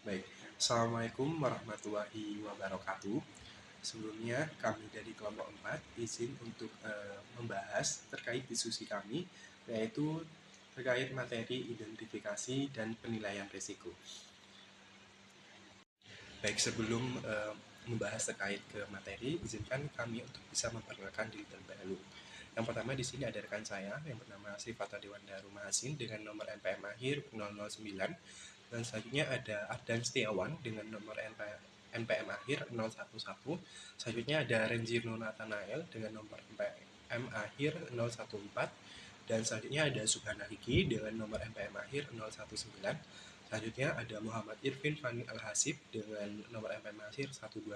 Baik, Assalamualaikum warahmatullahi wabarakatuh. Sebelumnya kami dari kelompok 4 izin untuk membahas terkait diskusi kami, yaitu terkait materi identifikasi dan penilaian risiko. Baik, sebelum membahas terkait ke materi, izinkan kami untuk bisa memperkenalkan diri terlebih dahulu. Yang pertama di sini ada rekan saya yang bernama Srivata Dewanda Rumahasin dengan nomor NPM akhir 009, dan selanjutnya ada Ardan Setiawan dengan nomor NPM akhir 011. Selanjutnya ada Renjirno Nathanael dengan nomor NPM akhir 014, dan selanjutnya ada Subhana Riki dengan nomor NPM akhir 019. Selanjutnya ada Muhammad Irfin Fani Al-Hasib dengan nomor NPM akhir 121,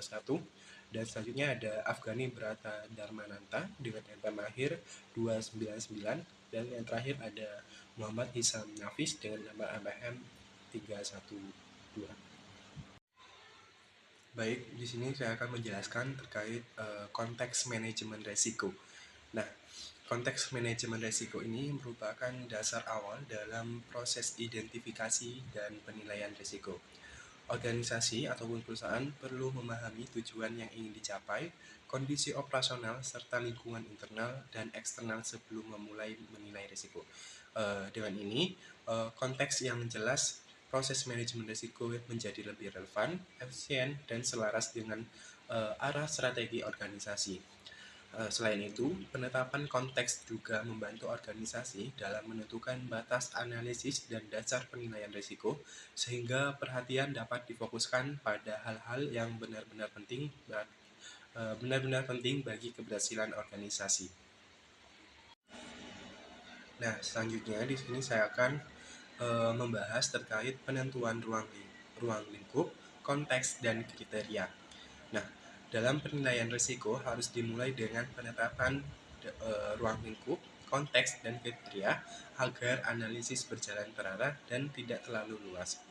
dan selanjutnya ada Afgani Brata Darmananta dengan NPM akhir 299, dan yang terakhir ada Muhammad Hisam Nafis dengan nomor NPM 312. Baik, di sini saya akan menjelaskan terkait konteks manajemen resiko. Nah, konteks manajemen risiko ini merupakan dasar awal dalam proses identifikasi dan penilaian risiko. Organisasi ataupun perusahaan perlu memahami tujuan yang ingin dicapai, kondisi operasional, serta lingkungan internal dan eksternal sebelum memulai menilai risiko. Dengan ini, konteks yang jelas proses manajemen risiko menjadi lebih relevan, efisien, dan selaras dengan arah strategi organisasi. Selain itu, penetapan konteks juga membantu organisasi dalam menentukan batas analisis dan dasar penilaian risiko, sehingga perhatian dapat difokuskan pada hal-hal yang benar-benar penting bagi keberhasilan organisasi. Nah, selanjutnya di sini saya akan membahas terkait penentuan ruang lingkup, konteks, dan kriteria. Nah, dalam penilaian risiko harus dimulai dengan penetapan ruang lingkup, konteks, dan kriteria agar analisis berjalan terarah dan tidak terlalu luas.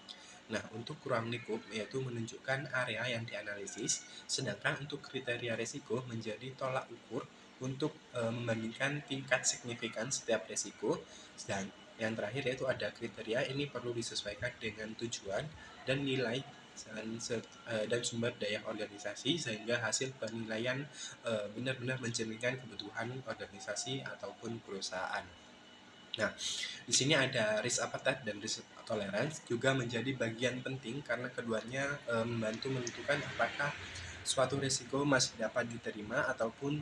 Nah, untuk ruang lingkup yaitu menunjukkan area yang dianalisis, sedangkan untuk kriteria risiko menjadi tolak ukur untuk membandingkan tingkat signifikan setiap risiko. Dan yang terakhir yaitu ada kriteria, ini perlu disesuaikan dengan tujuan dan nilai dan sumber daya organisasi, sehingga hasil penilaian benar-benar mencerminkan kebutuhan organisasi ataupun perusahaan. Nah, di sini ada risk appetite dan risk tolerance juga menjadi bagian penting karena keduanya membantu menentukan apakah suatu risiko masih dapat diterima ataupun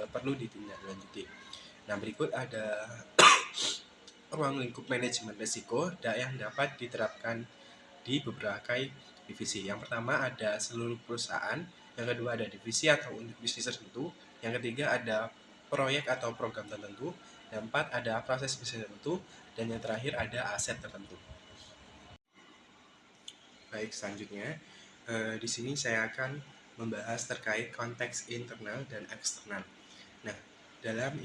perlu ditindaklanjuti. Nah, berikut ada ruang lingkup manajemen risiko yang dapat diterapkan di beberapa divisi. Yang pertama ada seluruh perusahaan, yang kedua ada divisi atau unit bisnis tertentu, yang ketiga ada proyek atau program tertentu, yang keempat ada proses bisnis tertentu, dan yang terakhir ada aset tertentu. Baik, selanjutnya di sini saya akan membahas terkait konteks internal dan eksternal. Nah, dalam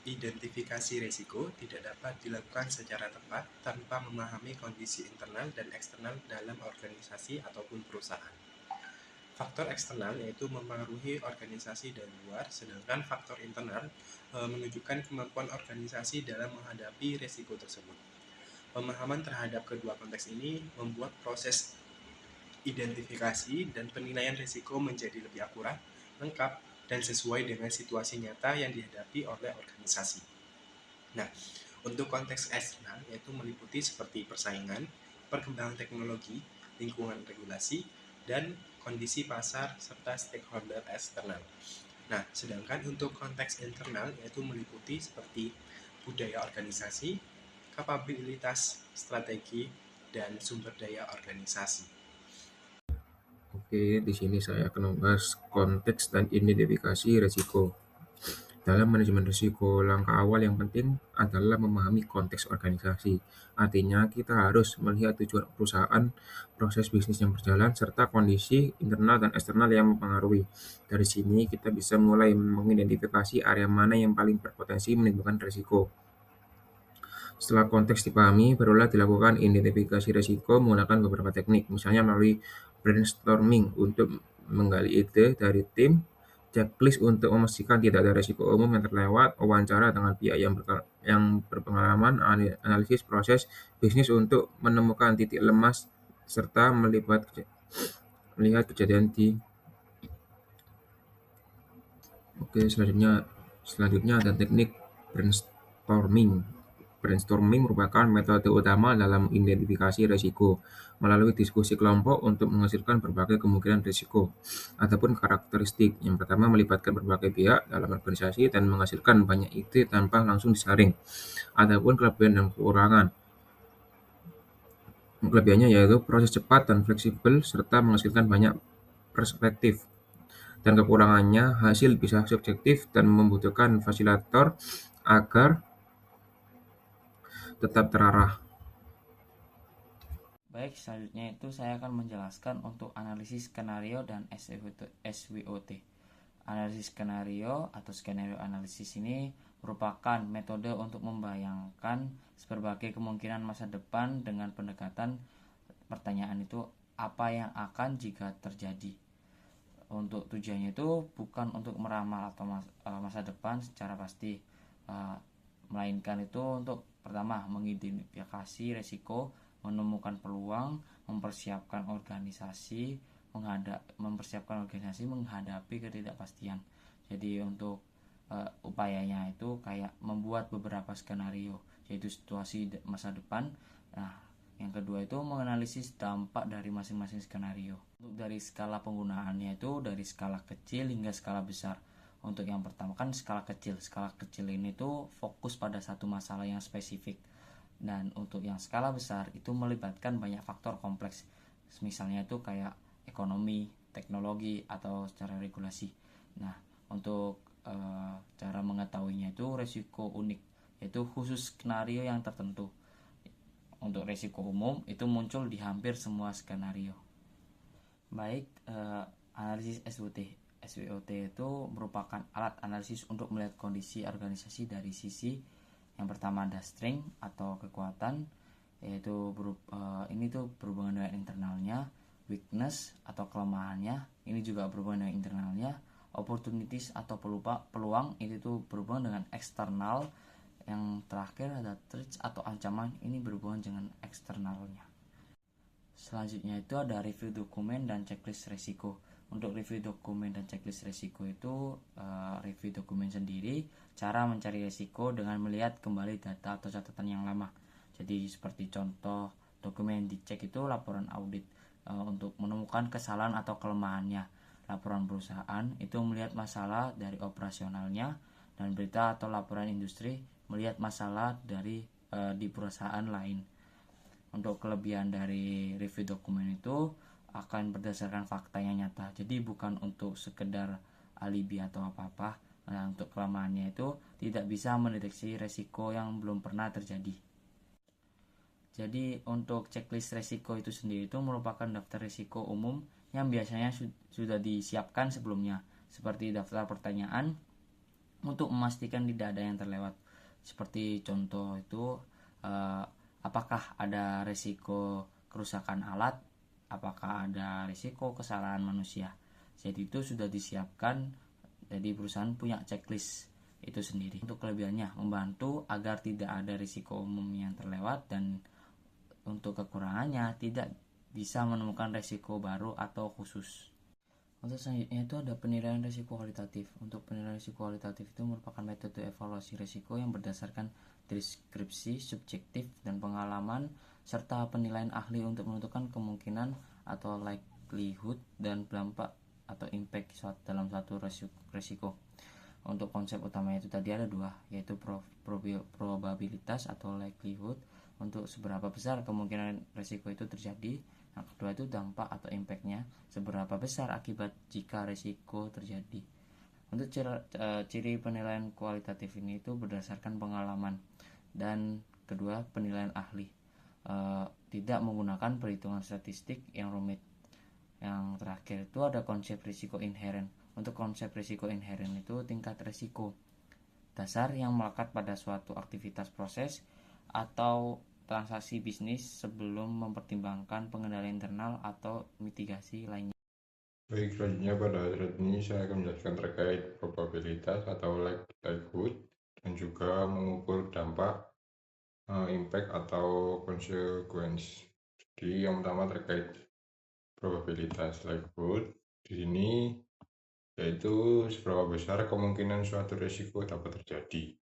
identifikasi risiko tidak dapat dilakukan secara tepat tanpa memahami kondisi internal dan eksternal dalam organisasi ataupun perusahaan. Faktor eksternal yaitu mempengaruhi organisasi dari luar, sedangkan faktor internal menunjukkan kemampuan organisasi dalam menghadapi risiko tersebut. Pemahaman terhadap kedua konteks ini membuat proses identifikasi dan penilaian risiko menjadi lebih akurat, lengkap, dan sesuai dengan situasi nyata yang dihadapi oleh organisasi. Nah, untuk konteks eksternal yaitu meliputi seperti persaingan, perkembangan teknologi, lingkungan regulasi, dan kondisi pasar serta stakeholder eksternal. Nah, sedangkan untuk konteks internal yaitu meliputi seperti budaya organisasi, kapabilitas, strategi, dan sumber daya organisasi. Oke, di sini saya akan membahas konteks dan identifikasi risiko. Dalam manajemen risiko, langkah awal yang penting adalah memahami konteks organisasi. Artinya, kita harus melihat tujuan perusahaan, proses bisnis yang berjalan, serta kondisi internal dan eksternal yang mempengaruhi. Dari sini, kita bisa mulai mengidentifikasi area mana yang paling berpotensi menimbulkan risiko. Setelah konteks dipahami, barulah dilakukan identifikasi risiko menggunakan beberapa teknik, misalnya melalui brainstorming untuk menggali ide dari tim, checklist untuk memastikan tidak ada risiko umum yang terlewat, wawancara dengan pihak yang berpengalaman, analisis proses bisnis untuk menemukan titik lemah serta melihat kejadian di Oke, selanjutnya ada teknik brainstorming. Brainstorming merupakan metode utama dalam identifikasi risiko, melalui diskusi kelompok untuk menghasilkan berbagai kemungkinan risiko ataupun karakteristik. Yang pertama, melibatkan berbagai pihak dalam organisasi dan menghasilkan banyak ide tanpa langsung disaring. Adapun kelebihan dan kekurangan. Kelebihannya yaitu proses cepat dan fleksibel serta menghasilkan banyak perspektif. Dan kekurangannya, hasil bisa subjektif dan membutuhkan fasilitator agar tetap terarah. Baik, selanjutnya itu saya akan menjelaskan untuk analisis skenario dan SWOT. Analisis skenario atau skenario analisis ini merupakan metode untuk membayangkan berbagai kemungkinan masa depan dengan pendekatan pertanyaan itu apa yang akan jika terjadi. Untuk tujuannya itu bukan untuk meramal atau masa depan secara pasti, uh, melainkan itu untuk pertama mengidentifikasi resiko, menemukan peluang, mempersiapkan organisasi menghadapi ketidakpastian. Jadi untuk upayanya itu kayak membuat beberapa skenario, yaitu situasi masa depan. Nah, yang kedua itu menganalisis dampak dari masing-masing skenario. Untuk dari skala penggunaannya itu dari skala kecil hingga skala besar. Untuk yang pertama kan skala kecil. Skala kecil ini tuh fokus pada satu masalah yang spesifik. Dan untuk yang skala besar itu melibatkan banyak faktor kompleks. Misalnya itu kayak ekonomi, teknologi, atau secara regulasi. Nah, untuk cara mengetahuinya itu resiko unik, yaitu khusus skenario yang tertentu. Untuk resiko umum itu muncul di hampir semua skenario. Baik, analisis SWOT. SWOT itu merupakan alat analisis untuk melihat kondisi organisasi dari sisi yang pertama ada strength atau kekuatan, yaitu ini tuh berhubungan dengan internalnya, weakness atau kelemahannya, ini juga berhubungan dengan internalnya, opportunities atau peluang, itu tuh berhubungan dengan eksternal. Yang terakhir ada threats atau ancaman, ini berhubungan dengan eksternalnya. Selanjutnya itu ada review dokumen dan checklist resiko. Untuk review dokumen dan checklist resiko itu review dokumen sendiri, cara mencari resiko dengan melihat kembali data atau catatan yang lama. Jadi seperti contoh dokumen yang dicek itu laporan audit untuk menemukan kesalahan atau kelemahannya. Laporan perusahaan itu melihat masalah dari operasionalnya, dan berita atau laporan industri melihat masalah dari di perusahaan lain. Untuk kelebihan dari review dokumen itu akan berdasarkan fakta yang nyata, jadi bukan untuk sekedar alibi atau apa-apa. Nah, untuk kelemahannya itu tidak bisa mendeteksi resiko yang belum pernah terjadi. Jadi untuk checklist resiko itu sendiri itu merupakan daftar resiko umum yang biasanya sudah disiapkan sebelumnya, seperti daftar pertanyaan untuk memastikan tidak ada yang terlewat. Seperti contoh itu apakah ada resiko kerusakan alat, apakah ada risiko kesalahan manusia. Jadi itu sudah disiapkan, jadi perusahaan punya checklist itu sendiri. Untuk kelebihannya membantu agar tidak ada risiko umum yang terlewat, dan untuk kekurangannya tidak bisa menemukan risiko baru atau khusus. Untuk selanjutnya itu ada penilaian risiko kualitatif. Untuk penilaian risiko kualitatif itu merupakan metode evaluasi risiko yang berdasarkan deskripsi subjektif dan pengalaman serta penilaian ahli untuk menentukan kemungkinan atau likelihood dan dampak atau impact dalam satu risiko. Untuk konsep utamanya itu tadi ada dua, yaitu probabilitas atau likelihood untuk seberapa besar kemungkinan risiko itu terjadi. Yang kedua itu dampak atau impactnya, seberapa besar akibat jika risiko terjadi. Untuk ciri penilaian kualitatif ini itu berdasarkan pengalaman, dan kedua penilaian ahli, tidak menggunakan perhitungan statistik yang rumit. Yang terakhir itu ada konsep risiko inherent. Untuk konsep risiko inherent itu tingkat risiko dasar yang melekat pada suatu aktivitas proses atau transaksi bisnis sebelum mempertimbangkan pengendalian internal atau mitigasi lainnya. Baik, selanjutnya pada slide ini saya akan menjelaskan terkait probabilitas atau likelihood dan juga mengukur dampak, impact atau consequence. Jadi yang pertama terkait probabilitas likelihood di sini, yaitu seberapa besar kemungkinan suatu risiko dapat terjadi.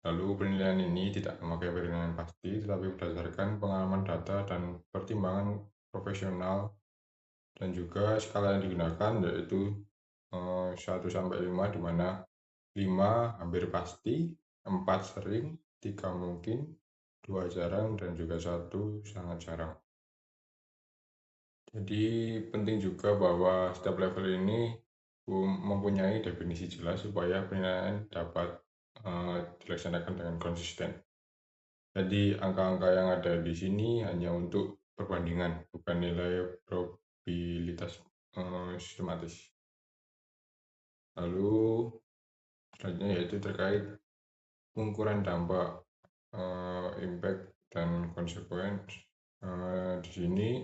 Lalu penilaian ini tidak memakai penilaian pasti, tetapi berdasarkan pengalaman data dan pertimbangan profesional, dan juga skala yang digunakan yaitu 1-5, di mana 5 hampir pasti, 4 sering, 3 mungkin, 2 jarang, dan juga 1 sangat jarang. Jadi penting juga bahwa setiap level ini mempunyai definisi jelas supaya penilaian dapat dilaksanakan dengan konsisten. Jadi angka-angka yang ada di sini hanya untuk perbandingan, bukan nilai probabilitas sistematis. Lalu selanjutnya yaitu terkait pengukuran dampak, impact dan konsekuensi. Di sini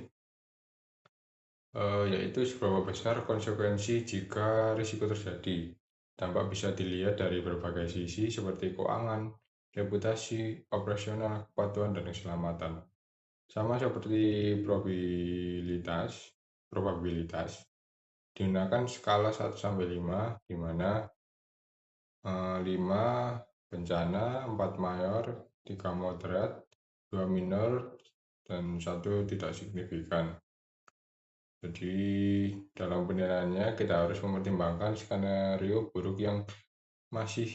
yaitu seberapa besar konsekuensi jika risiko terjadi. Dampak bisa dilihat dari berbagai sisi seperti keuangan, reputasi, operasional, kepatuhan, dan keselamatan. Sama seperti probabilitas digunakan skala 1-5, di mana 5 bencana, 4 mayor, 3 moderat, 2 minor, dan 1 tidak signifikan. Jadi dalam penilaiannya kita harus mempertimbangkan skenario buruk yang masih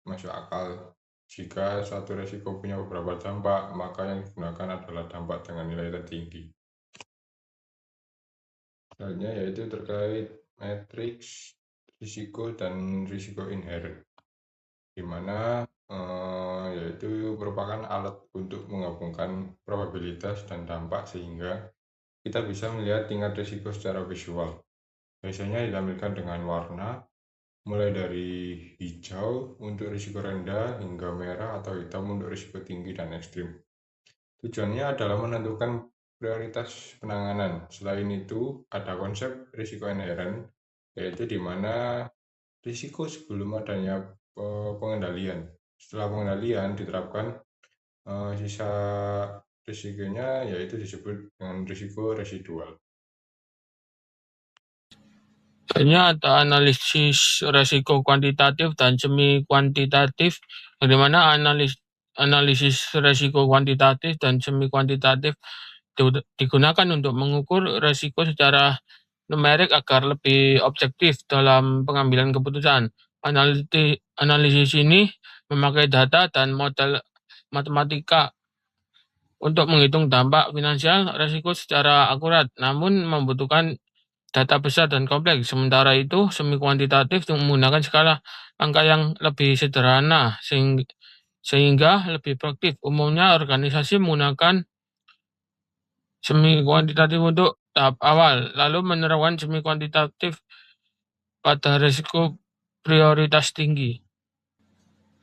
masuk akal. Jika suatu risiko punya beberapa dampak, maka yang digunakan adalah dampak dengan nilai tertinggi. Selanjutnya yaitu terkait matriks risiko dan risiko inherent, di mana yaitu merupakan alat untuk menggabungkan probabilitas dan dampak sehingga kita bisa melihat tingkat risiko secara visual. Biasanya ditampilkan dengan warna, mulai dari hijau untuk risiko rendah hingga merah atau hitam untuk risiko tinggi dan ekstrim. Tujuannya adalah menentukan prioritas penanganan. Selain itu, ada konsep risiko inherent, yaitu di mana risiko sebelum adanya pengendalian. Setelah pengendalian diterapkan sisa risikonya, yaitu disebut dengan risiko residual. Selanjutnya ada analisis resiko kuantitatif dan semi kuantitatif, di mana analisis resiko kuantitatif dan semi kuantitatif digunakan untuk mengukur resiko secara numerik agar lebih objektif dalam pengambilan keputusan. Analisis ini memakai data dan model matematika untuk menghitung dampak finansial resiko secara akurat, namun membutuhkan data besar dan kompleks. Sementara itu, semi kuantitatif menggunakan skala angka yang lebih sederhana sehingga lebih praktis. Umumnya organisasi menggunakan semi kuantitatif untuk tahap awal, lalu menerapkan semi kuantitatif pada risiko prioritas tinggi.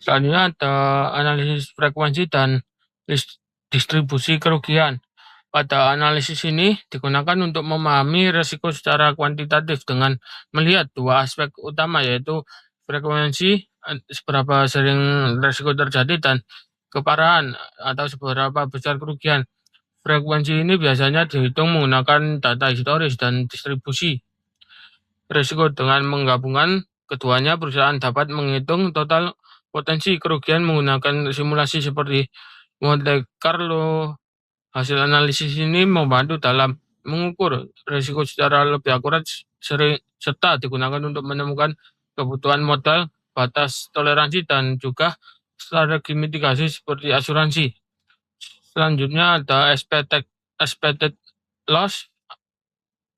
Selanjutnya ada analisis frekuensi dan distribusi kerugian. Pada analisis ini digunakan untuk memahami risiko secara kuantitatif dengan melihat dua aspek utama, yaitu frekuensi, seberapa sering risiko terjadi, dan keparahan atau seberapa besar kerugian. Frekuensi ini biasanya dihitung menggunakan data historis dan distribusi risiko. Dengan menggabungkan keduanya, perusahaan dapat menghitung total potensi kerugian menggunakan simulasi seperti Monte Carlo. Hasil analisis ini membantu dalam mengukur risiko secara lebih akurat, serta digunakan untuk menemukan kebutuhan modal, batas toleransi, dan juga strategi mitigasi seperti asuransi. Selanjutnya ada expected loss,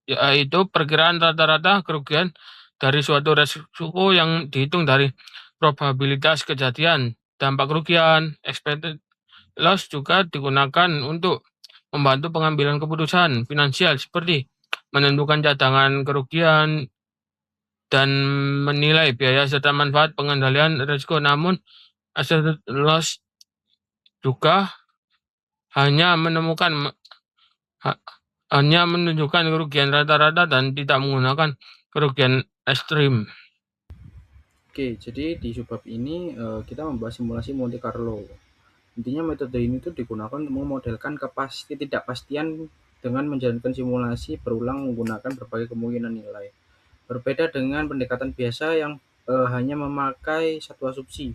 yaitu perkiraan rata-rata kerugian dari suatu risiko yang dihitung dari probabilitas kejadian. Dampak kerugian expected loss juga digunakan untuk membantu pengambilan keputusan finansial seperti menentukan cadangan kerugian dan menilai biaya serta manfaat pengendalian risiko. Namun, expected loss juga hanya menunjukkan kerugian rata-rata dan tidak menggunakan kerugian ekstrim. Oke, jadi di subbab ini kita membahas simulasi Monte Carlo. Intinya metode ini tuh digunakan untuk memodelkan ketidakpastian dengan menjalankan simulasi berulang menggunakan berbagai kemungkinan nilai. Berbeda dengan pendekatan biasa yang hanya memakai satu asumsi.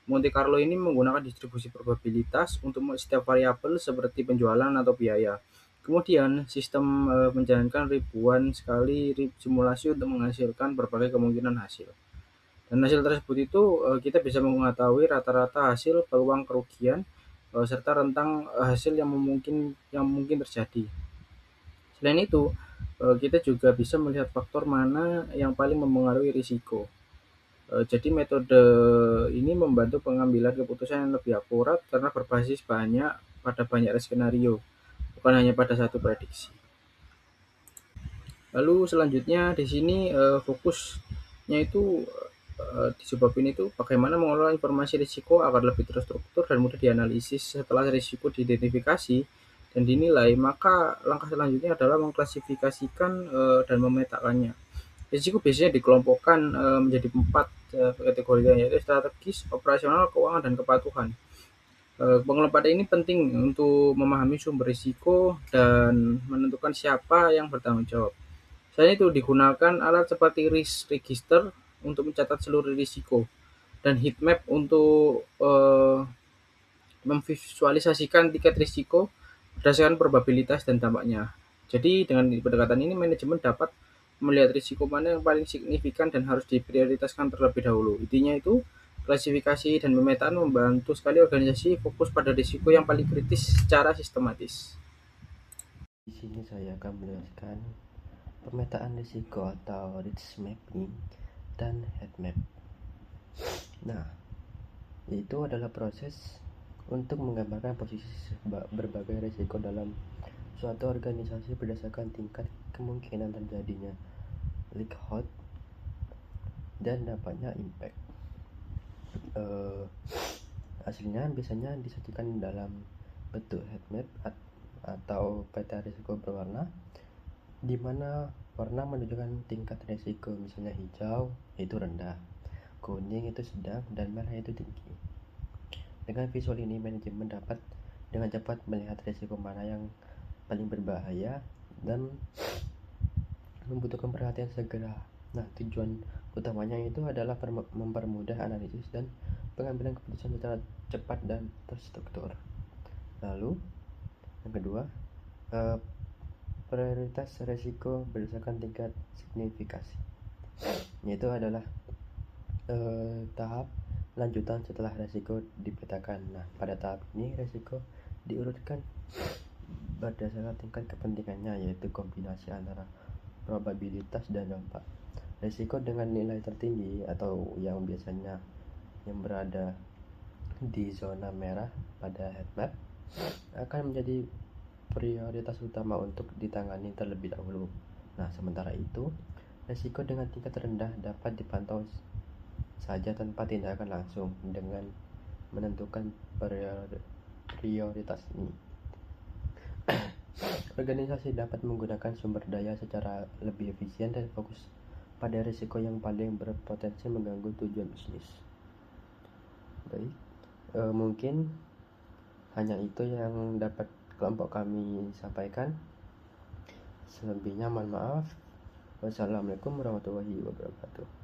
Monte Carlo ini menggunakan distribusi probabilitas untuk setiap variabel seperti penjualan atau biaya. Kemudian, sistem menjalankan ribuan sekali simulasi untuk menghasilkan berbagai kemungkinan hasil. Dan hasil tersebut itu kita bisa mengetahui rata-rata hasil, peluang kerugian, serta rentang hasil yang mungkin terjadi. Selain itu, kita juga bisa melihat faktor mana yang paling mempengaruhi risiko. Jadi metode ini membantu pengambilan keputusan yang lebih akurat karena berbasis pada banyak skenario, bukan hanya pada satu prediksi. Lalu selanjutnya di sini fokusnya itu di sebab ini tuh bagaimana mengelola informasi risiko agar lebih terstruktur dan mudah dianalisis. Setelah risiko diidentifikasi dan dinilai, maka langkah selanjutnya adalah mengklasifikasikan dan memetakannya. Risiko biasanya dikelompokkan menjadi 4 kategori, yaitu strategis, operasional, keuangan, dan kepatuhan. Pengelompokan ini penting untuk memahami sumber risiko dan menentukan siapa yang bertanggung jawab. Selain itu, digunakan alat seperti risk register untuk mencatat seluruh risiko dan heat map untuk memvisualisasikan tingkat risiko berdasarkan probabilitas dan dampaknya. Jadi dengan pendekatan ini manajemen dapat melihat risiko mana yang paling signifikan dan harus diprioritaskan terlebih dahulu. Intinya itu, klasifikasi dan pemetaan membantu sekali organisasi fokus pada risiko yang paling kritis secara sistematis. Di sini saya akan menjelaskan pemetaan risiko atau risk mapping dan heat map. Nah, itu adalah proses untuk menggambarkan posisi berbagai risiko dalam suatu organisasi berdasarkan tingkat kemungkinan terjadinya likelihood dan dampaknya impact. Hasilnya biasanya disajikan dalam bentuk heat map atau peta risiko berwarna, di mana warna menunjukkan tingkat risiko, misalnya hijau itu rendah, kuning itu sedang, dan merah itu tinggi. Dengan visual ini, manajemen dapat dengan cepat melihat risiko mana yang paling berbahaya dan membutuhkan perhatian segera. Nah, tujuan utamanya itu adalah mempermudah analisis dan pengambilan keputusan secara cepat dan terstruktur. Lalu, yang kedua, prioritas risiko berdasarkan tingkat signifikasi, yaitu adalah tahap lanjutan setelah risiko dipetakan. Nah, pada tahap ini risiko diurutkan berdasarkan tingkat kepentingannya, yaitu kombinasi antara probabilitas dan dampak. Risiko dengan nilai tertinggi atau yang biasanya yang berada di zona merah pada heat map akan menjadi prioritas utama untuk ditangani terlebih dahulu. Nah, sementara itu, risiko dengan tingkat rendah dapat dipantau saja tanpa tindakan langsung dengan menentukan prioritas ini. Organisasi dapat menggunakan sumber daya secara lebih efisien dan fokus pada risiko yang paling berpotensi mengganggu tujuan bisnis. Baik, mungkin hanya itu yang dapat kelompok kami sampaikan. Selebihnya mohon maaf. Wassalamualaikum warahmatullahi wabarakatuh.